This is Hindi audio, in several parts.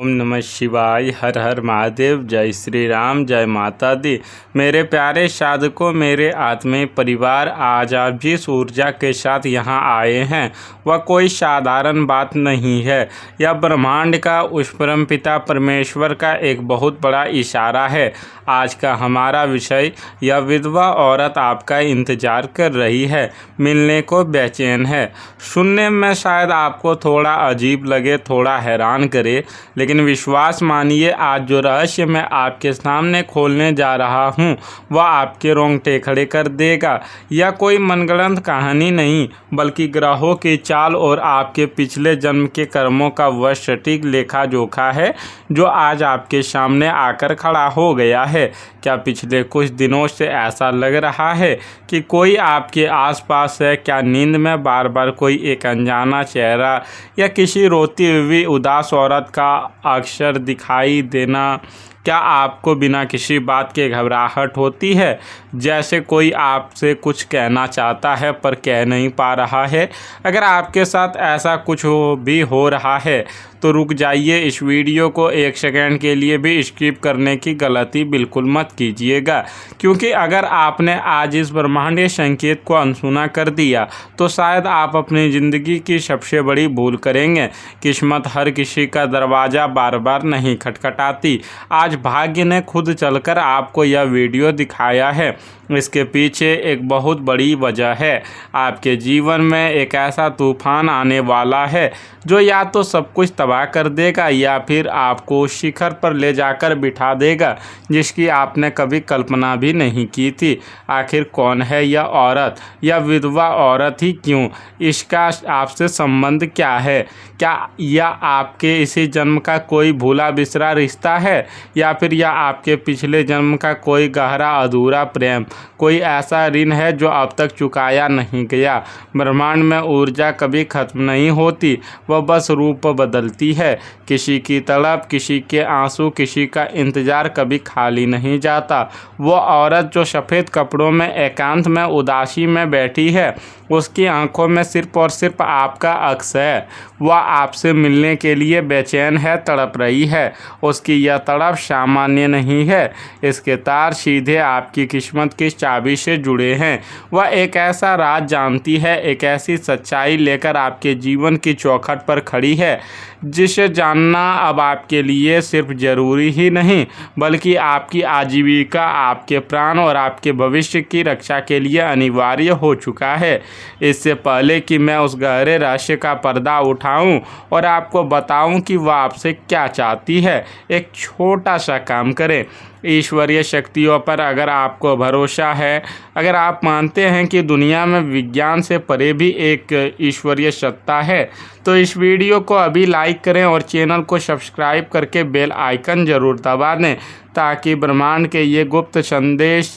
ओम नमः शिवाय। हर हर महादेव। जय श्री राम, जय माता दी। मेरे प्यारे साधकों, मेरे आत्मीय परिवार, आज आप जिस ऊर्जा के साथ यहाँ आए हैं वह कोई साधारण बात नहीं है। यह ब्रह्मांड का उस परम पिता परमेश्वर का एक बहुत बड़ा इशारा है। आज का हमारा विषय, यह विधवा औरत आपका इंतजार कर रही है, मिलने को बेचैन है। सुनने में शायद आपको थोड़ा अजीब लगे, थोड़ा हैरान करे, लेकिन विश्वास मानिए, आज जो रहस्य मैं आपके सामने खोलने जा रहा हूँ वह आपके रोंगटे खड़े कर देगा। यह कोई मनगढ़ंत कहानी नहीं, बल्कि ग्रहों की चाल और आपके पिछले जन्म के कर्मों का वह सटीक लेखा जोखा है जो आज आपके सामने आकर खड़ा हो गया है। क्या पिछले कुछ दिनों से ऐसा लग रहा है कि कोई आपके आसपास है? क्या नींद में बार बार कोई एक अनजाना चेहरा या किसी रोती हुई उदास औरत का अक्सर दिखाई देना? क्या आपको बिना किसी बात के घबराहट होती है, जैसे कोई आपसे कुछ कहना चाहता है पर कह नहीं पा रहा है? अगर आपके साथ ऐसा कुछ भी हो रहा है तो रुक जाइए। इस वीडियो को एक सेकंड के लिए भी स्किप करने की गलती बिल्कुल मत कीजिएगा, क्योंकि अगर आपने आज इस ब्रह्मांडीय संकेत को अनसुना कर दिया तो शायद आप अपनी ज़िंदगी की सबसे बड़ी भूल करेंगे। किस्मत हर किसी का दरवाज़ा बार बार नहीं खटखटाती। आज भाग्य ने खुद चलकर आपको यह वीडियो दिखाया है। इसके पीछे एक बहुत बड़ी वजह है। आपके जीवन में एक ऐसा तूफान आने वाला है जो या तो सब कुछ तबाह कर देगा या फिर आपको शिखर पर ले जाकर बिठा देगा जिसकी आपने कभी कल्पना भी नहीं की थी। आखिर कौन है यह औरत, यह विधवा औरत ही क्यों? इसका आपसे संबंध क्या है? क्या यह आपके इसी जन्म का कोई भूला बिसरा रिश्ता है, या फिर यह आपके पिछले जन्म का कोई गहरा अधूरा प्रेम, कोई ऐसा ऋण है जो अब तक चुकाया नहीं गया? ब्रह्मांड में ऊर्जा कभी खत्म नहीं होती, वह बस रूप बदलती है। किसी की तड़प, किसी के आंसू, किसी का इंतजार कभी खाली नहीं जाता। वो औरत जो सफ़ेद कपड़ों में एकांत में उदासी में बैठी है, उसकी आंखों में सिर्फ और सिर्फ आपका अक्स है। वह आपसे मिलने के लिए बेचैन है, तड़प रही है। उसकी यह तड़प सामान्य नहीं है, इसके तार सीधे आपकी किस्मत की चाबी से जुड़े हैं। वह एक ऐसा राज जानती है, एक ऐसी सच्चाई लेकर आपके जीवन की चौखट पर खड़ी है जिसे जानना अब आपके लिए सिर्फ ज़रूरी ही नहीं, बल्कि आपकी आजीविका, आपके प्राण और आपके भविष्य की रक्षा के लिए अनिवार्य हो चुका है। इससे पहले कि मैं उस गहरे रहस्य का पर्दा उठाऊं और आपको बताऊं कि वह आपसे क्या चाहती है, एक छोटा सा काम करें। ईश्वरीय शक्तियों पर अगर आपको भरोसा है, अगर आप मानते हैं कि दुनिया में विज्ञान से परे भी एक ईश्वरीय सत्ता है, तो इस वीडियो को अभी लाइक करें और चैनल को सब्सक्राइब करके बेल आइकन ज़रूर दबा दें, ताकि ब्रह्मांड के ये गुप्त संदेश,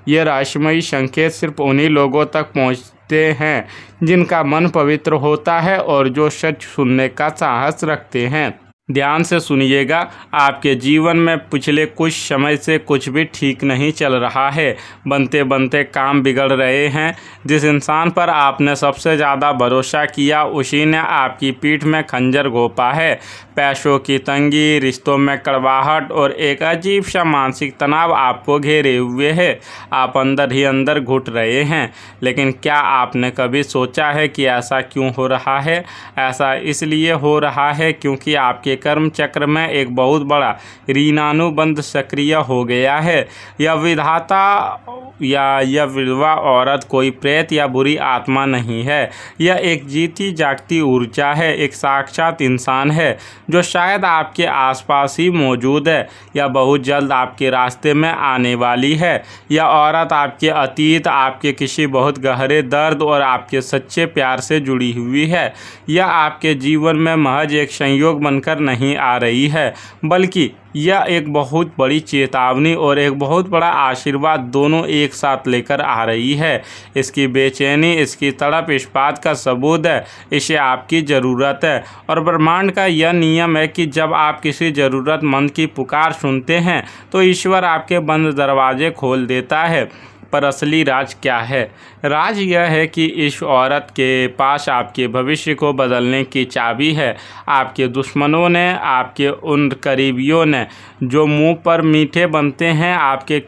ये रहस्यमयी संकेत सिर्फ उन्हीं लोगों तक पहुँचते हैं जिनका मन पवित्र होता है और जो सच सुनने का साहस रखते हैं। ध्यान से सुनिएगा। आपके जीवन में पिछले कुछ समय से कुछ भी ठीक नहीं चल रहा है। बनते बनते काम बिगड़ रहे हैं। जिस इंसान पर आपने सबसे ज़्यादा भरोसा किया, उसी ने आपकी पीठ में खंजर घोंपा है। पैसों की तंगी, रिश्तों में कड़वाहट और एक अजीब सा मानसिक तनाव आपको घेरे हुए है। आप अंदर ही अंदर घुट रहे हैं। लेकिन क्या आपने कभी सोचा है कि ऐसा क्यों हो रहा है? ऐसा इसलिए हो रहा है क्योंकि आपके कर्म चक्र में एक बहुत बड़ा ऋणानुबंध सक्रिय हो गया है। यह विधाता या यह विधवा औरत कोई प्रेत या बुरी आत्मा नहीं है। यह एक जीती जागती ऊर्जा है, एक साक्षात इंसान है जो शायद आपके आसपास ही मौजूद है या बहुत जल्द आपके रास्ते में आने वाली है। यह औरत आपके अतीत, आपके किसी बहुत गहरे दर्द और आपके सच्चे प्यार से जुड़ी हुई है। यह आपके जीवन में महज एक संयोग बनकर नहीं आ रही है, बल्कि यह एक बहुत बड़ी चेतावनी और एक बहुत बड़ा आशीर्वाद दोनों एक साथ लेकर आ रही है। इसकी बेचैनी, इसकी तड़प इस बात का सबूत है, इसे आपकी ज़रूरत है। और ब्रह्मांड का यह नियम है कि जब आप किसी ज़रूरतमंद की पुकार सुनते हैं तो ईश्वर आपके बंद दरवाजे खोल देता है। पर असली राज क्या है? राज यह है कि इस औरत के पास आपके भविष्य को बदलने की चाबी है। आपके दुश्मनों ने, आपके उन करीबियों ने जो मुंह पर मीठे बनते हैं, आपके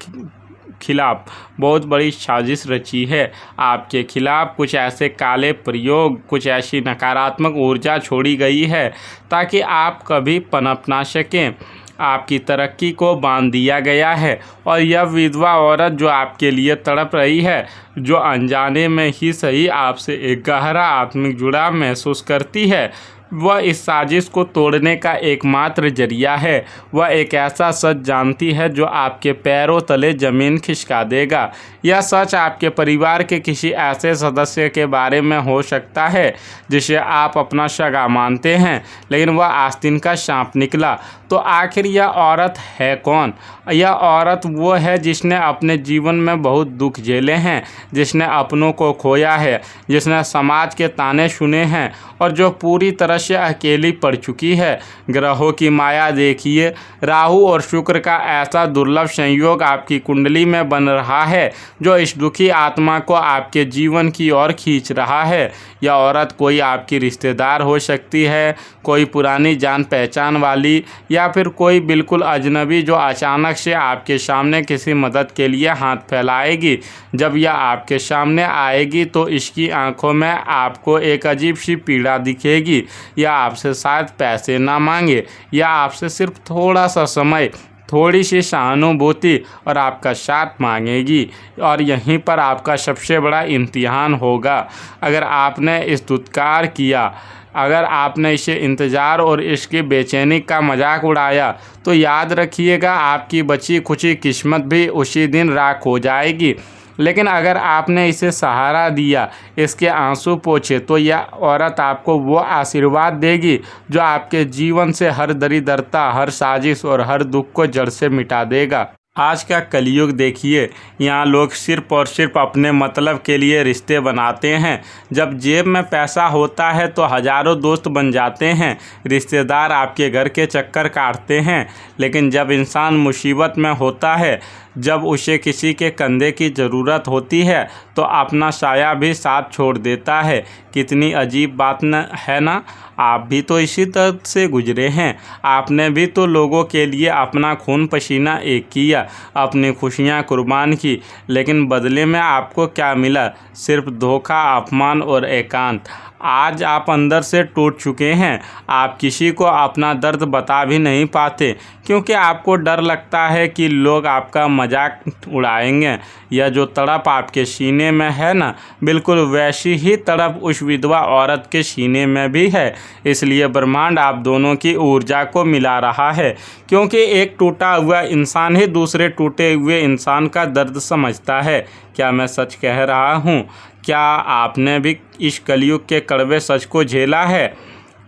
खिलाफ बहुत बड़ी साजिश रची है। आपके खिलाफ कुछ ऐसे काले प्रयोग, कुछ ऐसी नकारात्मक ऊर्जा छोड़ी गई है ताकि आप कभी पनप ना सकें। आपकी तरक्की को बांध दिया गया है। और यह विधवा औरत जो आपके लिए तड़प रही है, जो अनजाने में ही सही आपसे एक गहरा आत्मिक जुड़ाव महसूस करती है, वह इस साजिश को तोड़ने का एकमात्र जरिया है। वह एक ऐसा सच जानती है जो आपके पैरों तले ज़मीन खिसका देगा। यह सच आपके परिवार के किसी ऐसे सदस्य के बारे में हो सकता है जिसे आप अपना सगा मानते हैं, लेकिन वह आस्तीन का सांप निकला। तो आखिर यह औरत है कौन? यह औरत वो है जिसने अपने जीवन में बहुत दुख झेले हैं, जिसने अपनों को खोया है, जिसने समाज के ताने सुने हैं और जो पूरी तरह से अकेली पड़ चुकी है। ग्रहों की माया देखिए, राहु और शुक्र का ऐसा दुर्लभ संयोग आपकी कुंडली में बन रहा है जो इस दुखी आत्मा को आपके जीवन की ओर खींच रहा है। यह औरत कोई आपकी रिश्तेदार हो सकती है, कोई पुरानी जान पहचान वाली, या फिर कोई बिल्कुल अजनबी जो अचानक से आपके सामने किसी मदद के लिए हाथ फैलाएगी। जब यह आपके सामने आएगी तो इसकी आंखों में आपको एक अजीब सी पीड़ा दिखेगी। यह आपसे शायद पैसे ना मांगे, या आपसे सिर्फ थोड़ा सा समय, थोड़ी सी सहानुभूति और आपका साथ मांगेगी। और यहीं पर आपका सबसे बड़ा इम्तिहान होगा। अगर आपने इस दुत्कार किया, अगर आपने इसे इंतज़ार और इसकी बेचैनी का मजाक उड़ाया, तो याद रखिएगा आपकी बची खुची किस्मत भी उसी दिन राख हो जाएगी। लेकिन अगर आपने इसे सहारा दिया, इसके आंसू पोंछे, तो यह औरत आपको वो आशीर्वाद देगी जो आपके जीवन से हर दरिद्रता, हर साजिश और हर दुख को जड़ से मिटा देगा। आज का कलयुग देखिए, यहाँ लोग सिर्फ और सिर्फ अपने मतलब के लिए रिश्ते बनाते हैं। जब जेब में पैसा होता है तो हज़ारों दोस्त बन जाते हैं, रिश्तेदार आपके घर के चक्कर काटते हैं। लेकिन जब इंसान मुसीबत में होता है, जब उसे किसी के कंधे की ज़रूरत होती है, तो अपना साया भी साथ छोड़ देता है। कितनी अजीब बात है ना? आप भी तो इसी तरह से गुजरे हैं। आपने भी तो लोगों के लिए अपना खून पसीना एक किया, अपनी खुशियाँ कुर्बान की, लेकिन बदले में आपको क्या मिला? सिर्फ धोखा, अपमान और एकांत। आज आप अंदर से टूट चुके हैं। आप किसी को अपना दर्द बता भी नहीं पाते, क्योंकि आपको डर लगता है कि लोग आपका मजाक उड़ाएंगे। यह जो तड़प आपके सीने में है ना, बिल्कुल वैसी ही तड़प उस विधवा औरत के सीने में भी है। इसलिए ब्रह्मांड आप दोनों की ऊर्जा को मिला रहा है, क्योंकि एक टूटा हुआ इंसान ही दूसरे टूटे हुए इंसान का दर्द समझता है। क्या मैं सच कह रहा हूँ? क्या आपने भी इस कलयुग के कड़वे सच को झेला है?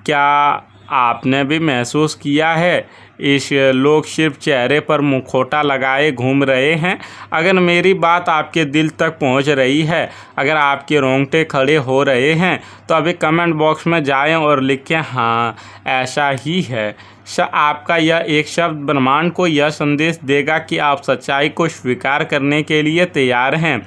क्या आपने भी महसूस किया है इस लोग सिर्फ चेहरे पर मुखौटा लगाए घूम रहे हैं? अगर मेरी बात आपके दिल तक पहुंच रही है, अगर आपके रोंगटे खड़े हो रहे हैं, तो अभी कमेंट बॉक्स में जाएं और लिखें हाँ ऐसा ही है। आपका यह एक शब्द ब्रह्मांड को यह संदेश देगा कि आप सच्चाई को स्वीकार करने के लिए तैयार हैं।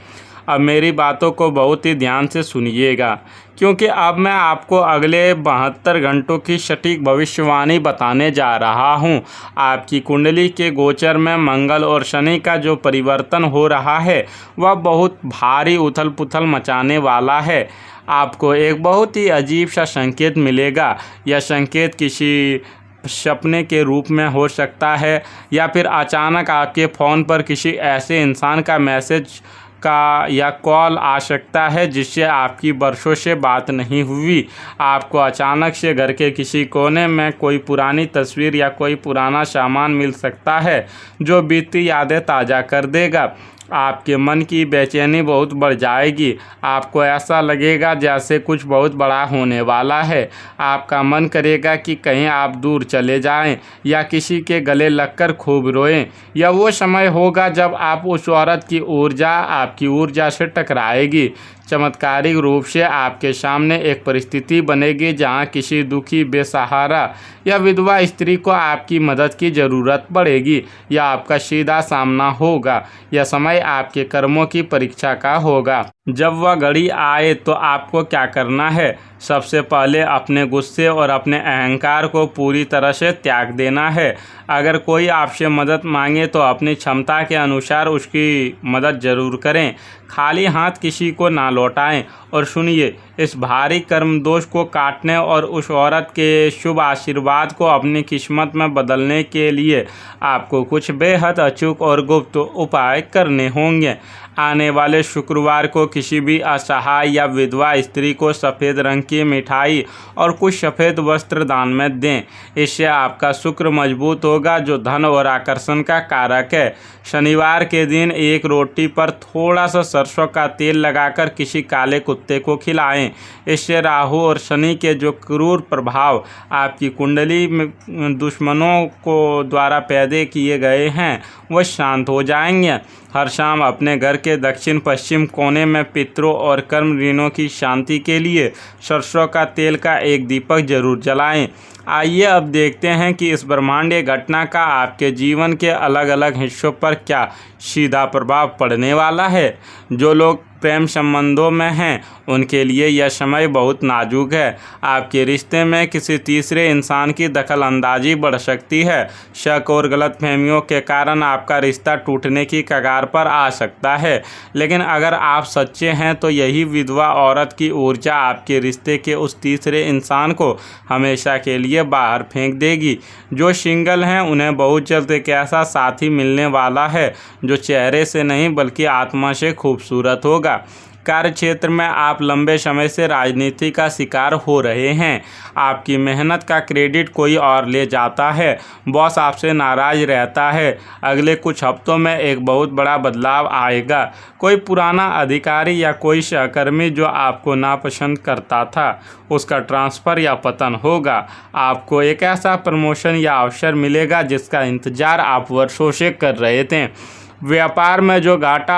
अब मेरी बातों को बहुत ही ध्यान से सुनिएगा, क्योंकि अब मैं आपको अगले 72 घंटों की सटीक भविष्यवाणी बताने जा रहा हूं। आपकी कुंडली के गोचर में मंगल और शनि का जो परिवर्तन हो रहा है, वह बहुत भारी उथल पुथल मचाने वाला है। आपको एक बहुत ही अजीब सा संकेत मिलेगा। यह संकेत किसी सपने के रूप में हो सकता है, या फिर अचानक आपके फ़ोन पर किसी ऐसे इंसान का मैसेज का या कॉल आ सकता है जिससे आपकी बरसों से बात नहीं हुई। आपको अचानक से घर के किसी कोने में कोई पुरानी तस्वीर या कोई पुराना सामान मिल सकता है जो बीती यादें ताज़ा कर देगा। आपके मन की बेचैनी बहुत बढ़ जाएगी। आपको ऐसा लगेगा जैसे कुछ बहुत बड़ा होने वाला है। आपका मन करेगा कि कहीं आप दूर चले जाएं या किसी के गले लगकर खूब रोएं। यह वो समय होगा जब आप उस औरत की ऊर्जा आपकी ऊर्जा से टकराएगी। चमत्कारिक रूप से आपके सामने एक परिस्थिति बनेगी जहां किसी दुखी, बेसहारा या विधवा स्त्री को आपकी मदद की ज़रूरत पड़ेगी या आपका सीधा सामना होगा। यह समय आपके कर्मों की परीक्षा का होगा। जब वह घड़ी आए तो आपको क्या करना है? सबसे पहले अपने गुस्से और अपने अहंकार को पूरी तरह से त्याग देना है। अगर कोई आपसे मदद मांगे तो अपनी क्षमता के अनुसार उसकी मदद ज़रूर करें। खाली हाथ किसी को ना लौटाएं। और सुनिए, इस भारी कर्म दोष को काटने और उस औरत के शुभ आशीर्वाद को अपनी किस्मत में बदलने के लिए आपको कुछ बेहद अचूक और गुप्त उपाय करने होंगे। आने वाले शुक्रवार को किसी भी असहाय या विधवा स्त्री को सफ़ेद रंग की मिठाई और कुछ सफ़ेद वस्त्र दान में दें। इससे आपका शुक्र मजबूत होगा, जो धन और आकर्षण का कारक है। शनिवार के दिन एक रोटी पर थोड़ा सा सरसों का तेल लगाकर किसी काले कुत्ते को खिलाएं। इससे राहु और शनि के जो क्रूर प्रभाव आपकी कुंडली में दुश्मनों को द्वारा पैदा किए गए हैं वह शांत हो जाएंगे। हर शाम अपने घर के दक्षिण पश्चिम कोने में पितरों और कर्म ऋणों की शांति के लिए सरसों का तेल का एक दीपक जरूर जलाएं। आइए अब देखते हैं कि इस ब्रह्मांडीय घटना का आपके जीवन के अलग अलग हिस्सों पर क्या सीधा प्रभाव पड़ने वाला है। जो लोग प्रेम संबंधों में हैं उनके लिए यह समय बहुत नाजुक है। आपके रिश्ते में किसी तीसरे इंसान की दखल अंदाजी बढ़ सकती है। शक और गलतफहमियों के कारण आपका रिश्ता टूटने की कगार पर आ सकता है। लेकिन अगर आप सच्चे हैं तो यही विधवा औरत की ऊर्जा आपके रिश्ते के उस तीसरे इंसान को हमेशा के लिए बाहर फेंक देगी। जो सिंगल हैं उन्हें बहुत जल्द एक ऐसा साथी मिलने वाला है जो चेहरे से नहीं बल्कि आत्मा से खूबसूरत होगा। कार्य क्षेत्र में आप लंबे समय से राजनीति का शिकार हो रहे हैं। आपकी मेहनत का क्रेडिट कोई और ले जाता है। बॉस आपसे नाराज रहता है। अगले कुछ हफ्तों में एक बहुत बड़ा बदलाव आएगा। कोई पुराना अधिकारी या कोई सहकर्मी जो आपको नापसंद करता था उसका ट्रांसफ़र या पतन होगा। आपको एक ऐसा प्रमोशन या अवसर मिलेगा जिसका इंतज़ार आप वर्षों से कर रहे थे। व्यापार में जो घाटा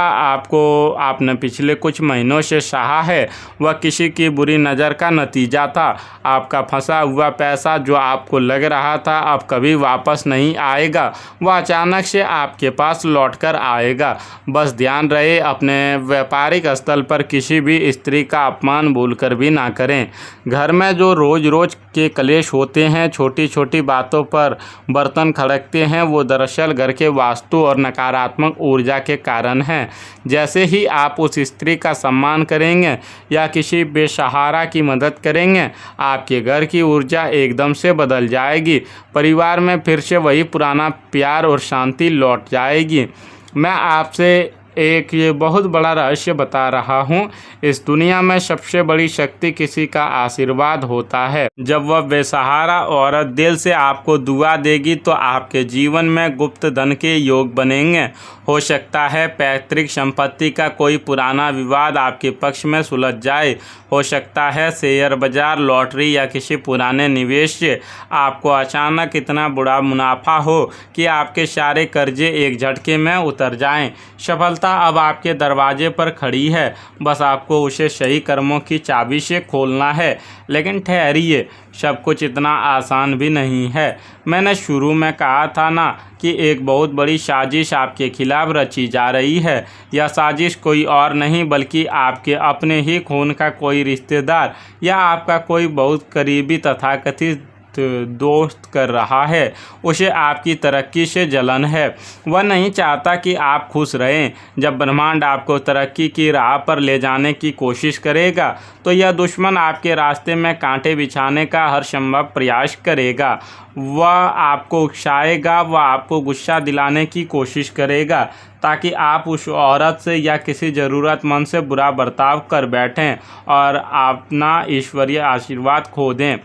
आपने पिछले कुछ महीनों से सहा है वह किसी की बुरी नज़र का नतीजा था। आपका फंसा हुआ पैसा जो आपको लग रहा था अब कभी वापस नहीं आएगा, वह अचानक से आपके पास लौटकर आएगा। बस ध्यान रहे, अपने व्यापारिक स्थल पर किसी भी स्त्री का अपमान भूलकर भी ना करें। घर में जो रोज़ रोज़ के कलेश होते हैं, छोटी छोटी बातों पर बर्तन खड़कते हैं, वो दरअसल घर के वास्तु और नकारात्मक ऊर्जा के कारण है। जैसे ही आप उस स्त्री का सम्मान करेंगे या किसी बेसहारा की मदद करेंगे, आपके घर की ऊर्जा एकदम से बदल जाएगी। परिवार में फिर से वही पुराना प्यार और शांति लौट जाएगी। मैं आपसे एक ये बहुत बड़ा रहस्य बता रहा हूँ। इस दुनिया में सबसे बड़ी शक्ति किसी का आशीर्वाद होता है। जब वह बेसहारा औरत दिल से आपको दुआ देगी तो आपके जीवन में गुप्त धन के योग बनेंगे। हो सकता है पैतृक संपत्ति का कोई पुराना विवाद आपके पक्ष में सुलझ जाए। हो सकता है शेयर बाजार, लॉटरी या किसी पुराने निवेश से आपको अचानक इतना बड़ा मुनाफा हो कि आपके सारे कर्जे एक झटके में उतर जाएं। सफलता अब आपके दरवाजे पर खड़ी है, बस आपको उसे सही कर्मों की चाबी से खोलना है। लेकिन ठहरिए, सब कुछ इतना आसान भी नहीं है। मैंने शुरू में कहा था ना कि एक बहुत बड़ी साजिश आपके खिलाफ रची जा रही है। यह साजिश कोई और नहीं बल्कि आपके अपने ही खून का कोई रिश्तेदार या आपका कोई बहुत करीबी तथाकथित दोस्त कर रहा है। उसे आपकी तरक्की से जलन है। वह नहीं चाहता कि आप खुश रहें। जब ब्रह्मांड आपको तरक्की की राह पर ले जाने की कोशिश करेगा तो यह दुश्मन आपके रास्ते में कांटे बिछाने का हर संभव प्रयास करेगा। वह आपको उकसाएगा, वह आपको गुस्सा दिलाने की कोशिश करेगा ताकि आप उस औरत से या किसी ज़रूरतमंद से बुरा बर्ताव कर बैठें और अपना ईश्वरीय आशीर्वाद खो दें।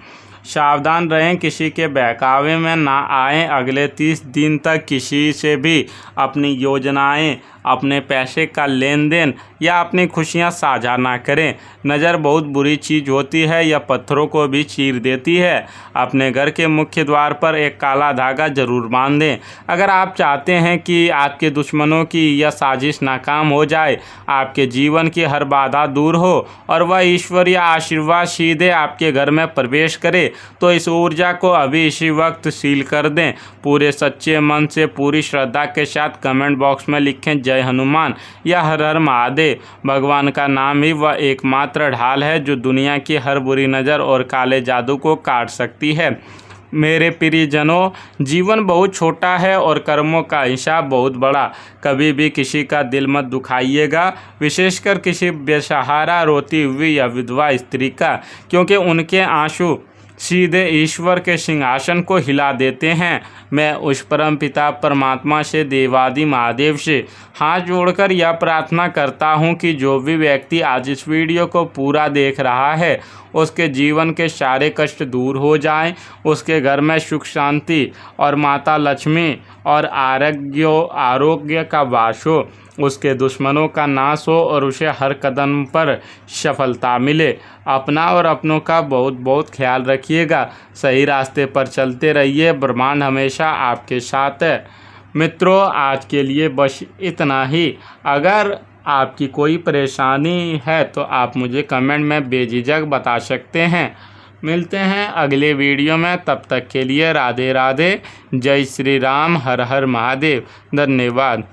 सावधान रहें, किसी के बहकावे में ना आएं। अगले 30 दिन तक किसी से भी अपनी योजनाएं, अपने पैसे का लेन देन या अपनी खुशियां साझा ना करें। नज़र बहुत बुरी चीज़ होती है, यह पत्थरों को भी चीर देती है। अपने घर के मुख्य द्वार पर एक काला धागा जरूर बांध दें। अगर आप चाहते हैं कि आपके दुश्मनों की यह साजिश नाकाम हो जाए, आपके जीवन की हर बाधा दूर हो और वह ईश्वरीय आशीर्वाद सीधे आपके घर में प्रवेश करे, तो इस ऊर्जा को अभी इसी वक्त सील कर दें। पूरे सच्चे मन से, पूरी श्रद्धा के साथ कमेंट बॉक्स में लिखें जय हनुमान या हर हर महादेव। भगवान का नाम ही वह एकमात्र ढाल है जो दुनिया की हर बुरी नज़र और काले जादू को काट सकती है। मेरे प्रियजनों, जीवन बहुत छोटा है और कर्मों का हिसाब बहुत बड़ा। कभी भी किसी का दिल मत दुखाइएगा, विशेषकर किसी बेसहारा, रोती हुई या विधवा स्त्री का, क्योंकि उनके आंसू सीधे ईश्वर के सिंहासन को हिला देते हैं। मैं उस परम पिता परमात्मा से, देवादि महादेव से हाथ जोड़कर यह प्रार्थना करता हूँ कि जो भी व्यक्ति आज इस वीडियो को पूरा देख रहा है, उसके जीवन के सारे कष्ट दूर हो जाएं, उसके घर में सुख शांति और माता लक्ष्मी और आरोग्य का वास हो, उसके दुश्मनों का नाश हो और उसे हर कदम पर सफलता मिले। अपना और अपनों का बहुत बहुत ख्याल रखिएगा। सही रास्ते पर चलते रहिए। ब्रह्मांड हमेशा आपके साथ है। मित्रों, आज के लिए बस इतना ही। अगर आपकी कोई परेशानी है तो आप मुझे कमेंट में बेझिझक बता सकते हैं। मिलते हैं अगले वीडियो में, तब तक के लिए राधे राधे। जय श्री राम, हर हर महादेव। धन्यवाद।